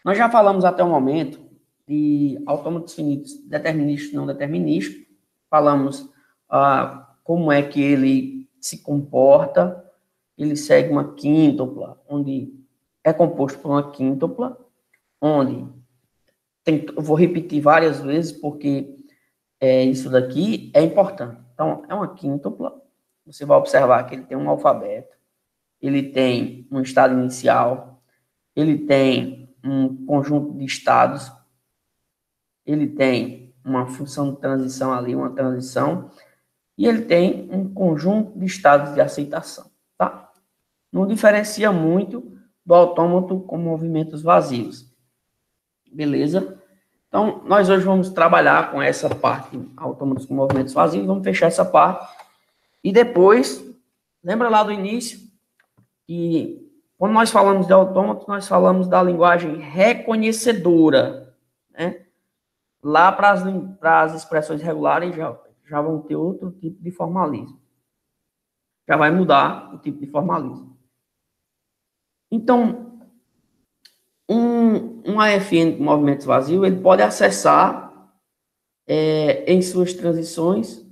Nós já falamos até o momento de autômatos finitos determinísticos e não determinísticos. Falamos como é que ele se comporta. Ele segue uma quíntupla, onde é composto por uma quíntupla, onde eu vou repetir várias vezes, porque isso daqui é importante. Então, é uma quíntupla. Você vai observar que ele tem um alfabeto, ele tem um estado inicial, ele tem um conjunto de estados, ele tem uma função de transição ali, uma transição, e ele tem um conjunto de estados de aceitação, tá? Não diferencia muito do autômato com movimentos vazios. Beleza? Então, nós hoje vamos trabalhar com essa parte, autômatos com movimentos vazios, vamos fechar essa parte, e depois, lembra lá do início, que quando nós falamos de autômatos, nós falamos da linguagem reconhecedora, né? Lá para as expressões regulares já vão ter outro tipo de formalismo. Já vai mudar o tipo de formalismo. Então, um AFN com movimentos vazios, ele pode acessar em suas transições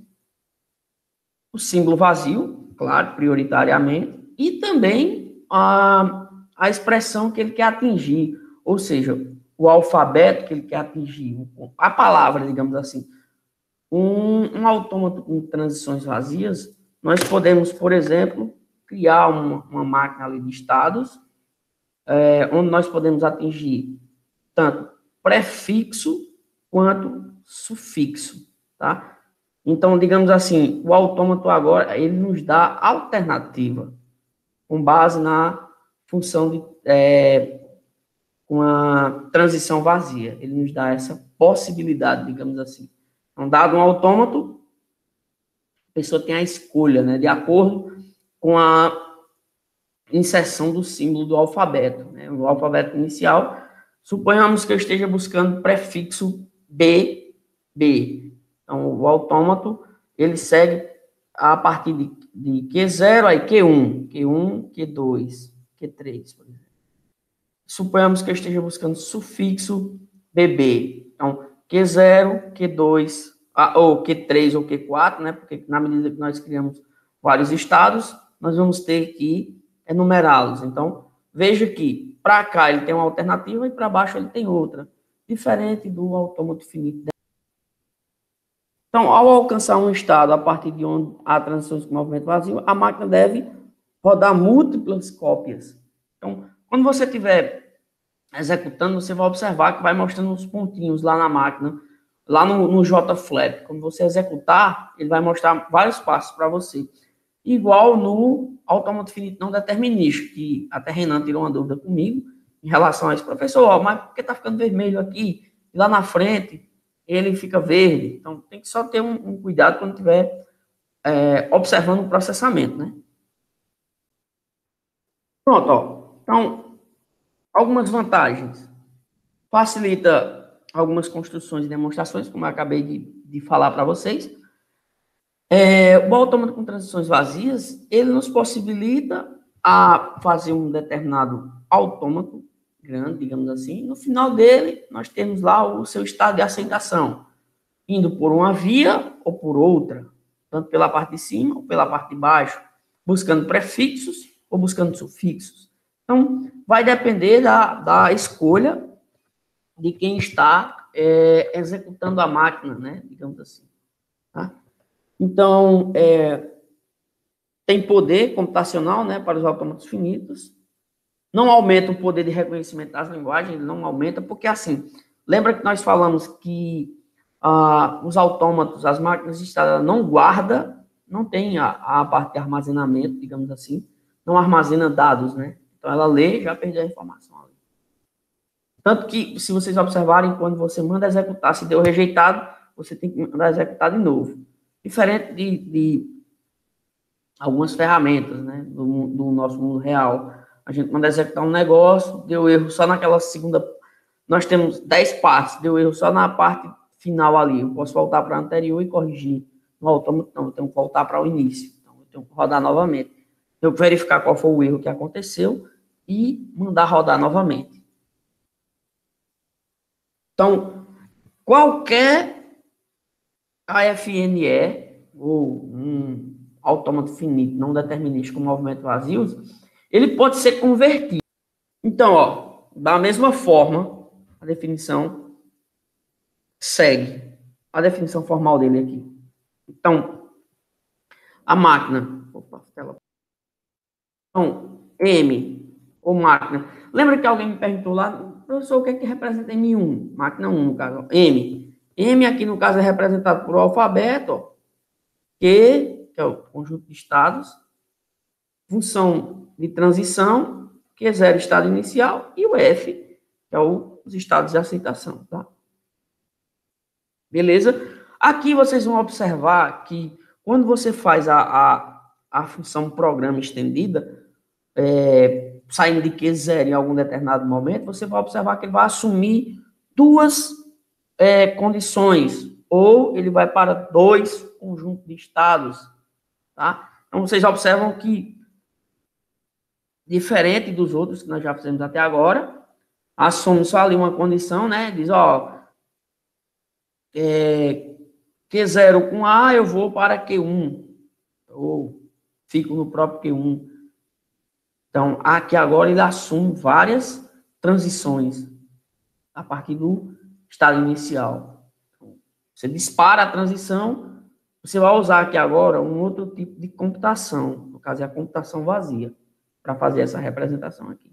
o símbolo vazio, claro, prioritariamente, e também a expressão que ele quer atingir, ou seja, o alfabeto que ele quer atingir, a palavra, digamos assim. Um autômato com transições vazias, nós podemos, por exemplo, criar uma máquina ali de estados, onde nós podemos atingir tanto prefixo quanto sufixo, tá? Então, digamos assim, o autômato agora, ele nos dá alternativa, com base na função com a transição vazia. Ele nos dá essa possibilidade, digamos assim. Então, dado um autômato, a pessoa tem a escolha, né, de acordo com a inserção do símbolo do alfabeto, né, o alfabeto inicial. Suponhamos que eu esteja buscando prefixo B. Então, o autômato, ele segue a partir de Q0, aí Q1, Q2, Q3, por exemplo. Suponhamos que eu esteja buscando sufixo BB. Então, Q0, Q2, ou Q3 ou Q4, né? Porque na medida que nós criamos vários estados, nós vamos ter que enumerá-los. Então, veja que para cá ele tem uma alternativa e para baixo ele tem outra, diferente do autômato finito. Então, ao alcançar um estado a partir de onde há transições com movimento vazio, a máquina deve rodar múltiplas cópias. Então, quando você estiver executando, você vai observar que vai mostrando uns pontinhos lá na máquina, lá no JFlap. Quando você executar, ele vai mostrar vários passos para você. Igual no autômato finito não determinístico, que até Renan tirou uma dúvida comigo em relação a isso. Professor, mas por que está ficando vermelho aqui? E lá na frente ele fica verde. Então, tem que só ter um cuidado quando estiver observando o processamento, né? Pronto, ó. Então, algumas vantagens. Facilita algumas construções e demonstrações, como eu acabei de falar para vocês. O autômato com transições vazias, ele nos possibilita a fazer um determinado autômato grande, digamos assim. No final dele, nós temos lá o seu estado de aceitação, indo por uma via ou por outra, tanto pela parte de cima ou pela parte de baixo, buscando prefixos ou buscando sufixos. Então, vai depender da escolha de quem está executando a máquina, né? Digamos assim. Tá? Então, tem poder computacional, né, para os autômatos finitos. Não aumenta o poder de reconhecimento das linguagens, ele não aumenta, porque assim, lembra que nós falamos que os autômatos, as máquinas de estado, não guarda, não tem a parte de armazenamento, digamos assim, não armazena dados, né? Então, ela lê e já perdeu a informação ali. Tanto que, se vocês observarem, quando você manda executar, se deu rejeitado, você tem que mandar executar de novo. Diferente de algumas ferramentas, né, do nosso mundo real. A gente manda executar um negócio, deu erro só naquela segunda... Nós temos 10 partes, deu erro só na parte final ali. Eu posso voltar para a anterior e corrigir. No autômato, não, eu tenho que voltar para o início. Então, eu tenho que rodar novamente. Eu verificar qual foi o erro que aconteceu e mandar rodar novamente. Então, qualquer AFNE, ou um autômato finito não determinístico com movimento vazios, ele pode ser convertido. Então, ó, da mesma forma, a definição segue a definição formal dele aqui. Então, a máquina... Opa, tela. Então, M, ou máquina. Lembra que alguém me perguntou lá, professor, o que é que representa M1? Máquina 1, no caso. M. M aqui, no caso, é representado por alfabeto, ó, Q, que é o conjunto de estados, função de transição, que é zero estado inicial, e o F, que é os estados de aceitação, tá? Beleza? Aqui vocês vão observar que quando você faz a função programa estendida, saindo de Q0 em algum determinado momento, você vai observar que ele vai assumir duas condições, ou ele vai para dois conjuntos de estados, tá? Então, vocês observam que, diferente dos outros que nós já fizemos até agora, assume só ali uma condição, né? Diz, ó, Q0 com A, eu vou para Q1, ou fico no próprio Q1. Então, aqui agora ele assume várias transições a partir do estado inicial. Você dispara a transição, você vai usar aqui agora um outro tipo de computação, no caso é a computação vazia, para fazer essa representação aqui.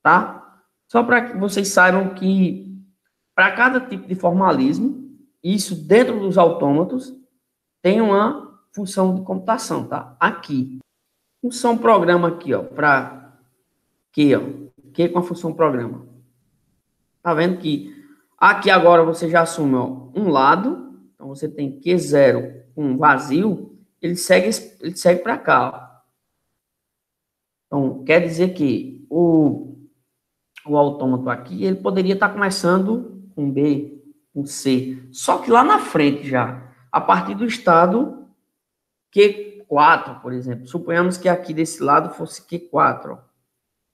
Tá? Só para que vocês saibam que, para cada tipo de formalismo, isso dentro dos autômatos, tem uma função de computação, tá? Aqui. Função programa aqui, ó, para Q, ó. Q com a função programa. Tá vendo que aqui agora você já assume, ó, um lado, então você tem Q0 com vazio, ele segue para cá, ó. Então, quer dizer que o autômato aqui, ele poderia estar começando com B, com C, só que lá na frente já, a partir do estado Q4, por exemplo. Suponhamos que aqui desse lado fosse Q4, ó.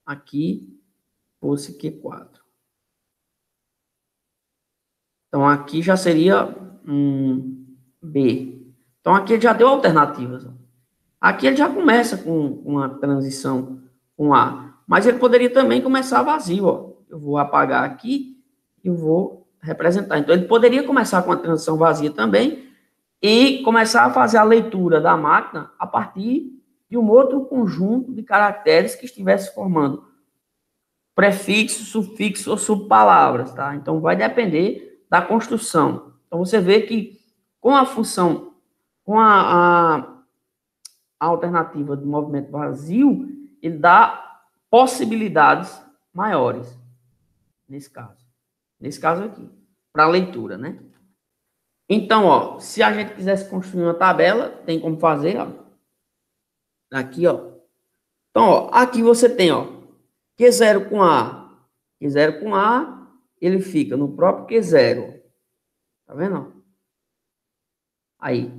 Aqui fosse Q4. Então, aqui já seria B. Então, aqui ele já deu alternativas. Ó. Aqui ele já começa com uma transição com A. Mas ele poderia também começar vazio. Ó. Eu vou apagar aqui e vou representar. Então, ele poderia começar com a transição vazia também e começar a fazer a leitura da máquina a partir de um outro conjunto de caracteres que estivesse formando prefixo, sufixo ou subpalavras, tá? Então, vai depender da construção. Então, você vê que com a função, com a alternativa do movimento vazio, ele dá possibilidades maiores, nesse caso. Nesse caso aqui, para leitura, né? Então, ó, se a gente quisesse construir uma tabela, tem como fazer, ó. Aqui, ó. Então, ó, aqui você tem, ó, Q0 com A. Q0 com A, ele fica no próprio Q0. Tá vendo? Aí,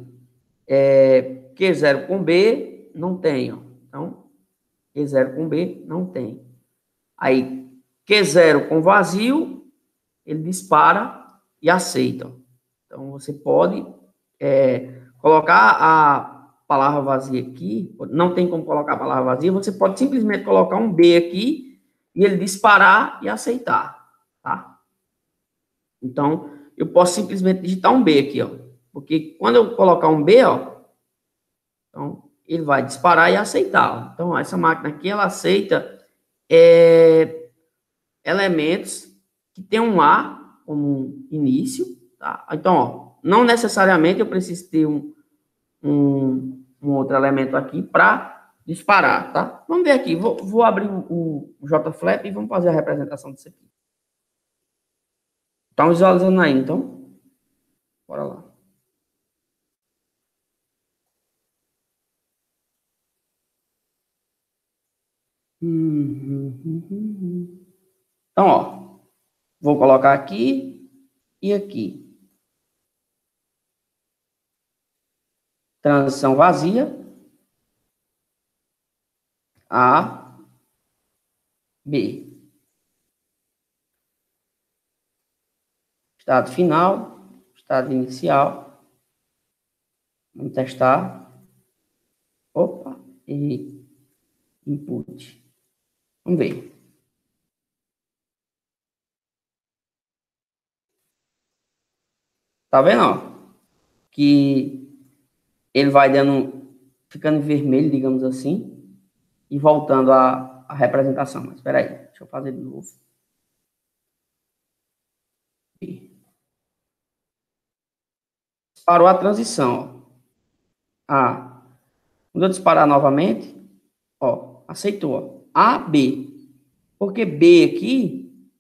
Q0 com B, não tem, ó. Então, Q0 com B, não tem. Aí, Q0 com vazio, ele dispara e aceita. Então, você pode colocar a palavra vazia aqui, não tem como colocar a palavra vazia, você pode simplesmente colocar um B aqui e ele disparar e aceitar, tá? Então, eu posso simplesmente digitar um B aqui, ó. Porque quando eu colocar um B, ó, então, ele vai disparar e aceitar. Ó. Então, essa máquina aqui, ela aceita elementos que tem um A como início, tá? Então, ó, não necessariamente eu preciso ter um outro elemento aqui para disparar, tá? Vamos ver aqui, vou abrir o JFlap e vamos fazer a representação disso aqui. Estão visualizando aí, então? Bora lá. Então, ó, vou colocar aqui e aqui. Transição vazia. A, B. Estado final, estado inicial. Vamos testar. Opa, e input. Vamos ver. Tá vendo, ó? Que ele vai ficando vermelho, digamos assim, e voltando à representação. Mas espera aí, deixa eu fazer de novo. Parou a transição, ó. Quando eu disparar novamente, ó, aceitou, ó. A, B. Porque B aqui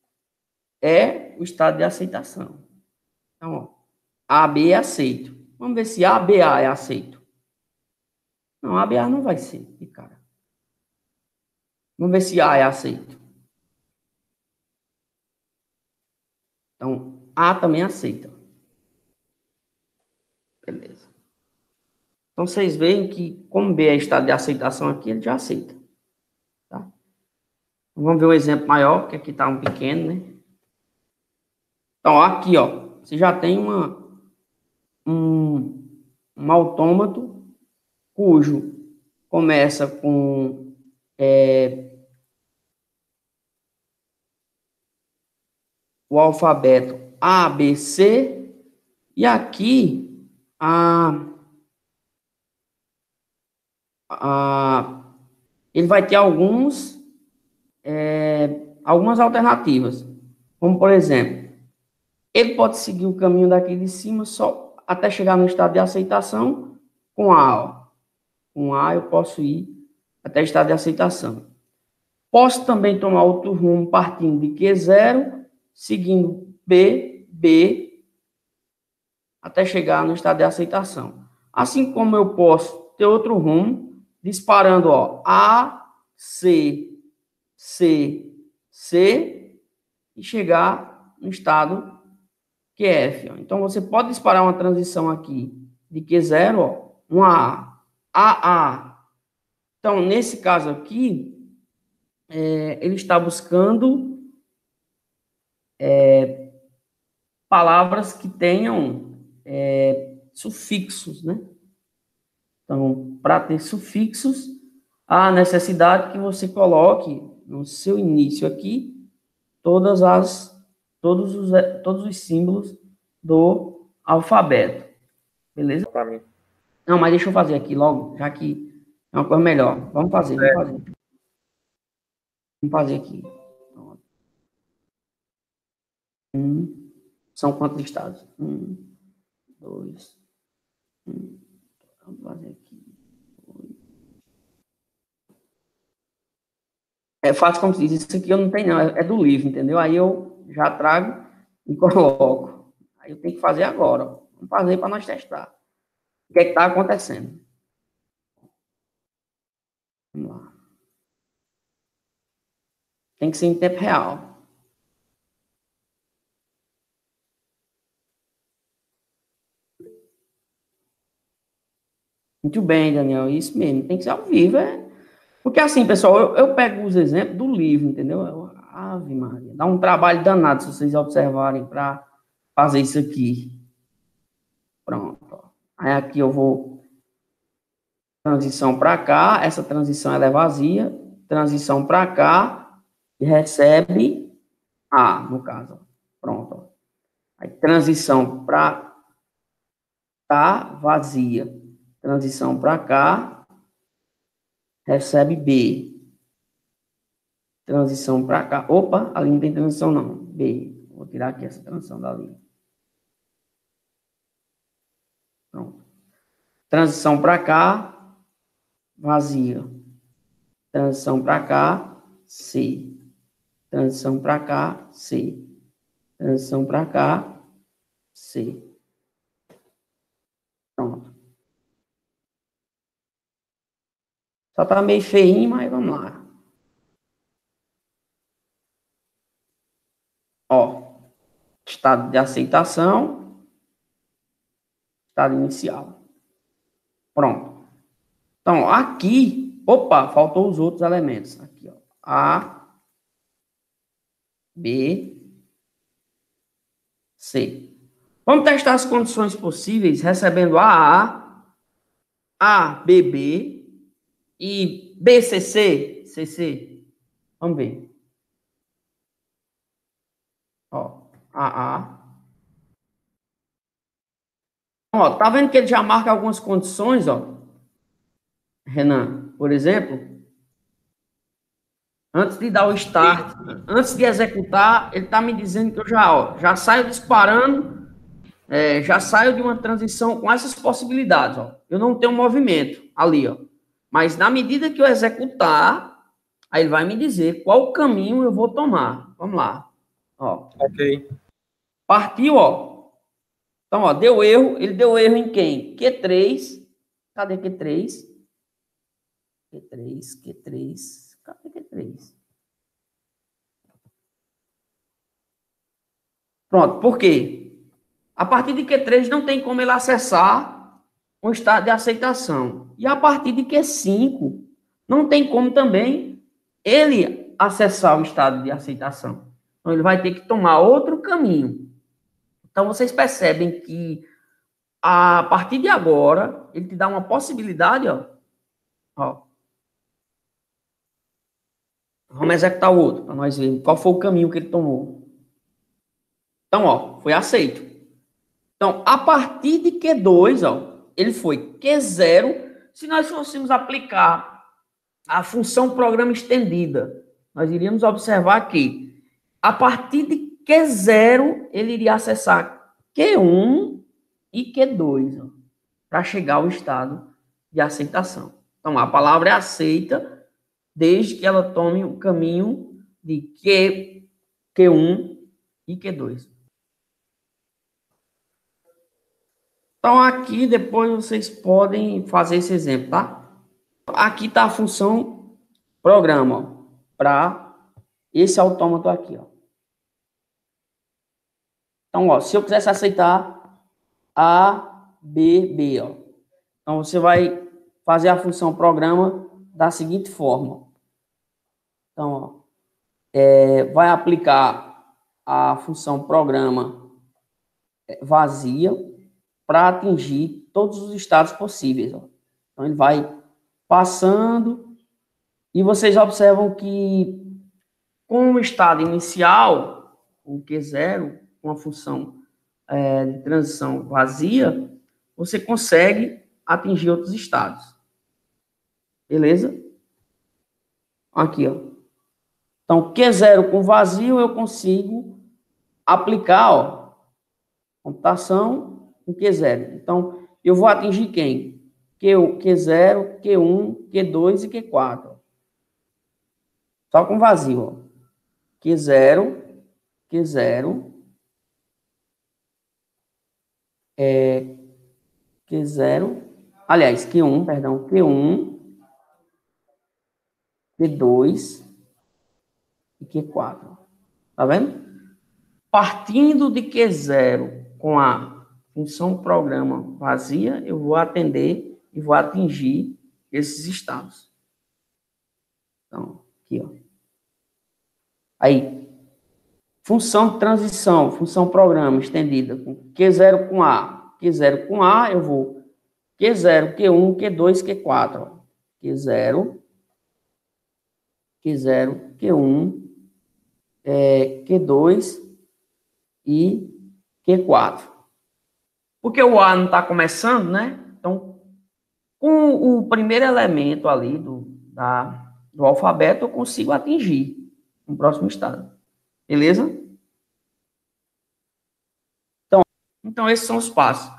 é o estado de aceitação. Então, ó, A, B é aceito. Vamos ver se A, B, A é aceito. Não, A, B, A não vai ser, cara. Vamos ver se A é aceito. Então, A também aceita. Beleza. Então, vocês veem que, como B é estado de aceitação aqui, ele já aceita. Tá? Então, vamos ver um exemplo maior, que aqui está um pequeno, né? Então, aqui, ó, você já tem um autômato cujo começa com o alfabeto A, B, C, e aqui ele vai ter algumas alternativas. Como, por exemplo, ele pode seguir o caminho daqui de cima só até chegar no estado de aceitação com A. Ó. Com A eu posso ir até o estado de aceitação. Posso também tomar outro rumo partindo de Q0, seguindo B, B, até chegar no estado de aceitação. Assim como eu posso ter outro rumo, disparando ó, A, C, C, C, e chegar no estado QF. Ó. Então, você pode disparar uma transição aqui de Q0, ó, um A, AA. Então, nesse caso aqui, ele está buscando palavras que tenham sufixos, né? Então, para ter sufixos, há necessidade que você coloque no seu início aqui todos os símbolos do alfabeto. Beleza? Não, mas deixa eu fazer aqui logo, já que é uma coisa melhor. Vamos fazer. Vamos fazer aqui. São quantos estados? 2. Vamos fazer aqui. É fácil como se diz, isso aqui eu não tenho não, é do livro, entendeu? Aí eu já trago e coloco. Aí eu tenho que fazer agora. Ó. Vamos fazer para nós testar. O que é que está acontecendo? Vamos lá. Tem que ser em tempo real. Muito bem, Daniel, isso mesmo, tem que ser ao vivo, Porque assim, pessoal, eu pego os exemplos do livro, entendeu? Ave Maria, dá um trabalho danado se vocês observarem para fazer isso aqui. Pronto. Ó. Aí aqui eu vou transição para cá, essa transição ela é vazia, transição para cá e recebe A, no caso. Pronto. Ó. Aí transição para cá, vazia. Transição para cá, recebe B. Transição para cá. Opa, ali não tem transição não. B. Vou tirar aqui essa transição dali. Pronto. Transição para cá, vazia. Transição para cá, C. Transição para cá, C. Transição para cá, C. Pronto. Só tá meio feinho, mas vamos lá. Ó, estado de aceitação, estado inicial. Pronto. Então, aqui, opa, faltou os outros elementos. Aqui, ó. A, B, C. Vamos testar as condições possíveis recebendo AA, ABB e BCC, CC. Vamos ver. Ó, AA. Ó, tá vendo que ele já marca algumas condições, ó? Renan, por exemplo, antes de dar o start, antes de executar, ele tá me dizendo que eu já saio disparando, já saio de uma transição com essas possibilidades, ó. Eu não tenho movimento ali, ó. Mas na medida que eu executar, aí ele vai me dizer qual caminho eu vou tomar. Vamos lá. Ó. Ok. Partiu, ó. Então, ó, deu erro. Ele deu erro em quem? Q3. Cadê Q3? Q3. Cadê Q3? Pronto, por quê? A partir de Q3 não tem como ele acessar um estado de aceitação. E a partir de Q5 não tem como também ele acessar o estado de aceitação. Então ele vai ter que tomar outro caminho. Então vocês percebem que a partir de agora ele te dá uma possibilidade, ó. Vamos executar o outro para nós vermos qual foi o caminho que ele tomou. Então, ó, foi aceito. Então, a partir de Q2, ó, ele foi Q0. Se nós fôssemos aplicar a função programa estendida, nós iríamos observar que, a partir de Q0, ele iria acessar Q1 e Q2, para chegar ao estado de aceitação. Então, a palavra é aceita, desde que ela tome o caminho de Q1 e Q2. Então, aqui depois vocês podem fazer esse exemplo, tá? Aqui está a função programa, para esse autômato aqui, ó. Então, ó, se eu quisesse aceitar A, B, B, ó. Então, você vai fazer a função programa da seguinte forma. Então, ó, vai aplicar a função programa vazia para atingir todos os estados possíveis, ó. Então, ele vai passando e vocês observam que com o estado inicial, o Q0, com a função de transição vazia, você consegue atingir outros estados. Beleza? Aqui, ó. Então, Q0 com vazio, eu consigo aplicar, ó, computação com Q0. Então, eu vou atingir quem? Q0, Q1, Q2 e Q4. Só com vazio, ó. Q0, Q0, aliás, Q1, perdão, Q1, Q2 e Q4. Tá vendo? Partindo de Q0 com a função programa vazia, eu vou atender e vou atingir esses estados. Então, aqui, ó. Aí, função de transição, função programa estendida com Q0 com A. Q0 com A, eu vou Q0, Q1, Q2, Q4. Ó. Q0, Q1, Q2 e Q4. Porque o A não está começando, né? Então, com o primeiro elemento ali do alfabeto, eu consigo atingir o próximo estado. Beleza? Então, esses são os passos.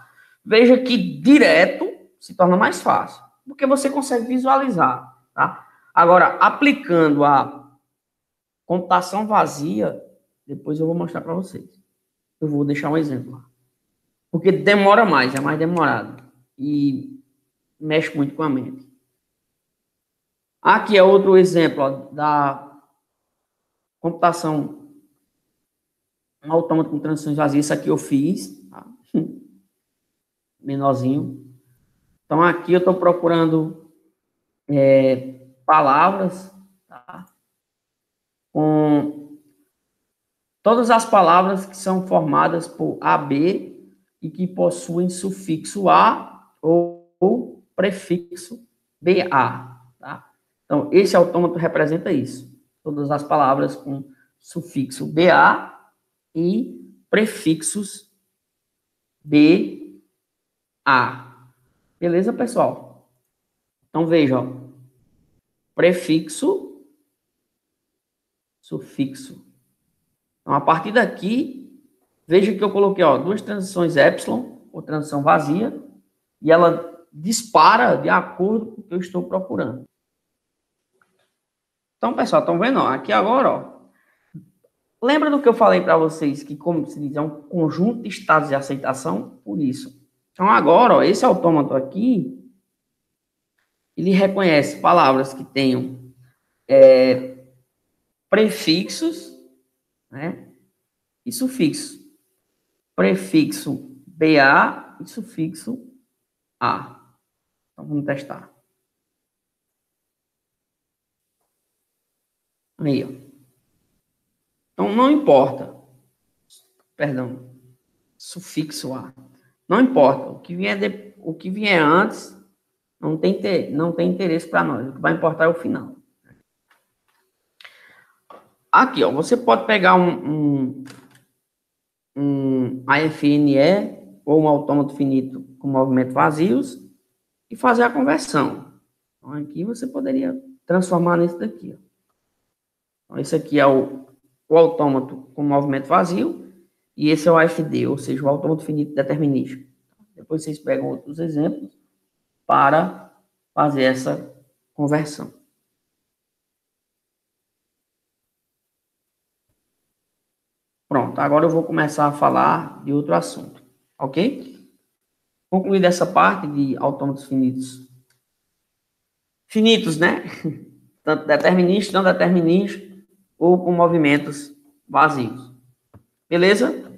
Veja que direto se torna mais fácil, porque você consegue visualizar, tá? Agora, aplicando a computação vazia, depois eu vou mostrar para vocês. Eu vou deixar um exemplo lá. Porque demora mais, é mais demorado. E mexe muito com a mente. Aqui é outro exemplo, ó, da computação autômata com transições vazias. Isso aqui eu fiz, tá? Menorzinho. Então, aqui eu estou procurando palavras, tá? Com Todas as palavras que são formadas por AB e que possuem sufixo A ou prefixo BA, tá? Então, esse autômato representa isso. Todas as palavras com sufixo BA e prefixos BA. Beleza, pessoal? Então, veja, ó. Prefixo, sufixo. Então, a partir daqui, veja que eu coloquei, ó, duas transições epsilon, ou transição vazia, e ela dispara de acordo com o que eu estou procurando. Então, pessoal, estão vendo? Ó, aqui agora, ó, lembra do que eu falei para vocês, que como se diz, é um conjunto de estados de aceitação? Por isso. Então, agora, ó, esse autômato aqui, ele reconhece palavras que tenham prefixos, né, e sufixos. Prefixo BA e sufixo A. Então, vamos testar. Aí, ó. Então, não importa. Perdão. Sufixo A. Não importa. O que vier antes não tem interesse para nós. O que vai importar é o final. Aqui, ó. Você pode pegar um AFNE ou um autômato finito com movimentos vazios e fazer a conversão. Então, aqui você poderia transformar nesse daqui, ó. Então, esse aqui é o autômato com movimento vazio, e esse é o AFD, ou seja, o autômato finito determinístico. Depois vocês pegam outros exemplos para fazer essa conversão. Pronto, agora eu vou começar a falar de outro assunto, ok? Concluída essa parte de autômatos finitos. Finitos, né? Tanto determinístico, não determinístico, ou com movimentos vazios. Beleza?